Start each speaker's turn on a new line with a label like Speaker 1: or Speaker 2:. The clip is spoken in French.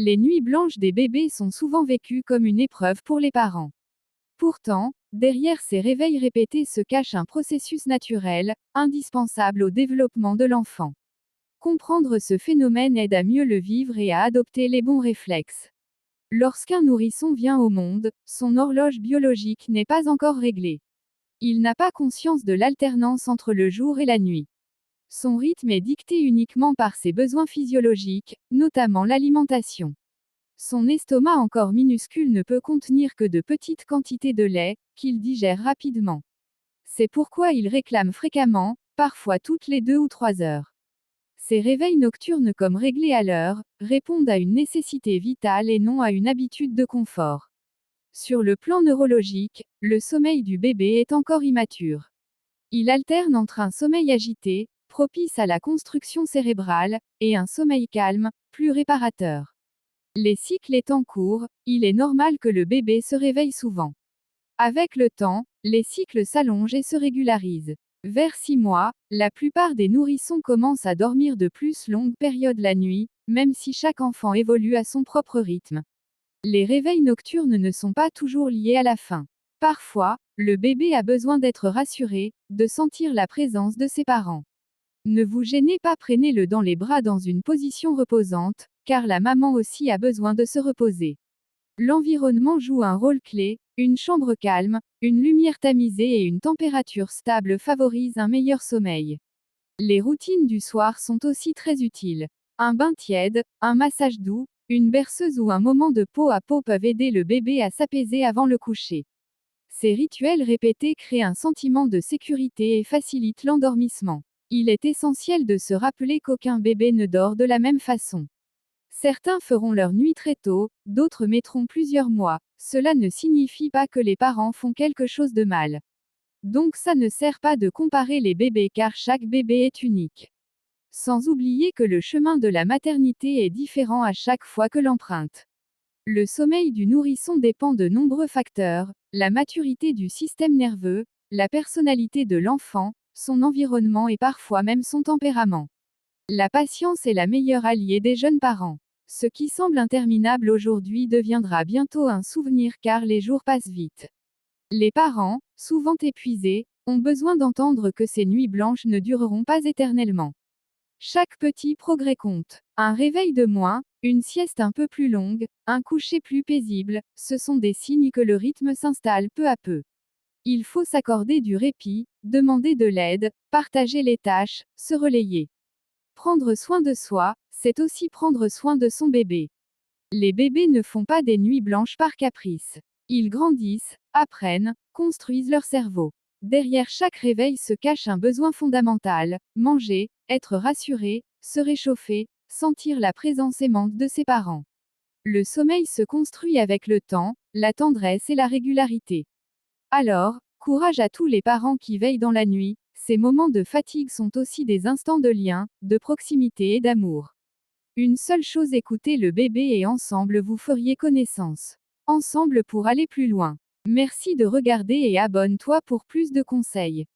Speaker 1: Les nuits blanches des bébés sont souvent vécues comme une épreuve pour les parents. Pourtant, derrière ces réveils répétés se cache un processus naturel, indispensable au développement de l'enfant. Comprendre ce phénomène aide à mieux le vivre et à adopter les bons réflexes. Lorsqu'un nourrisson vient au monde, son horloge biologique n'est pas encore réglée. Il n'a pas conscience de l'alternance entre le jour et la nuit. Son rythme est dicté uniquement par ses besoins physiologiques, notamment l'alimentation. Son estomac encore minuscule ne peut contenir que de petites quantités de lait, qu'il digère rapidement. C'est pourquoi il réclame fréquemment, parfois toutes les 2 ou 3 heures. Ces réveils nocturnes comme réglés à l'heure, répondent à une nécessité vitale et non à une habitude de confort. Sur le plan neurologique, le sommeil du bébé est encore immature. Il alterne entre un sommeil agité, propice à la construction cérébrale, et un sommeil calme, plus réparateur. Les cycles étant courts, il est normal que le bébé se réveille souvent. Avec le temps, les cycles s'allongent et se régularisent. Vers 6 mois, la plupart des nourrissons commencent à dormir de plus longues périodes la nuit, même si chaque enfant évolue à son propre rythme. Les réveils nocturnes ne sont pas toujours liés à la faim. Parfois, le bébé a besoin d'être rassuré, de sentir la présence de ses parents. Ne vous gênez pas, prenez-le dans les bras dans une position reposante, car la maman aussi a besoin de se reposer. L'environnement joue un rôle clé, une chambre calme, une lumière tamisée et une température stable favorisent un meilleur sommeil. Les routines du soir sont aussi très utiles. Un bain tiède, un massage doux, une berceuse ou un moment de peau à peau peuvent aider le bébé à s'apaiser avant le coucher. Ces rituels répétés créent un sentiment de sécurité et facilitent l'endormissement. Il est essentiel de se rappeler qu'aucun bébé ne dort de la même façon. Certains feront leur nuit très tôt, d'autres mettront plusieurs mois. Cela ne signifie pas que les parents font quelque chose de mal. Donc ça ne sert pas de comparer les bébés car chaque bébé est unique. Sans oublier que le chemin de la maternité est différent à chaque fois que l'emprunte. Le sommeil du nourrisson dépend de nombreux facteurs, la maturité du système nerveux, la personnalité de l'enfant, son environnement et parfois même son tempérament. La patience est la meilleure alliée des jeunes parents. Ce qui semble interminable aujourd'hui deviendra bientôt un souvenir car les jours passent vite. Les parents, souvent épuisés, ont besoin d'entendre que ces nuits blanches ne dureront pas éternellement. Chaque petit progrès compte. Un réveil de moins, une sieste un peu plus longue, un coucher plus paisible, ce sont des signes que le rythme s'installe peu à peu. Il faut s'accorder du répit, demander de l'aide, partager les tâches, se relayer. Prendre soin de soi, c'est aussi prendre soin de son bébé. Les bébés ne font pas des nuits blanches par caprice. Ils grandissent, apprennent, construisent leur cerveau. Derrière chaque réveil se cache un besoin fondamental, manger, être rassuré, se réchauffer, sentir la présence aimante de ses parents. Le sommeil se construit avec le temps, la tendresse et la régularité. Alors, courage à tous les parents qui veillent dans la nuit, ces moments de fatigue sont aussi des instants de lien, de proximité et d'amour. Une seule chose, écoutez le bébé et ensemble vous feriez connaissance. Ensemble pour aller plus loin. Merci de regarder et abonne-toi pour plus de conseils.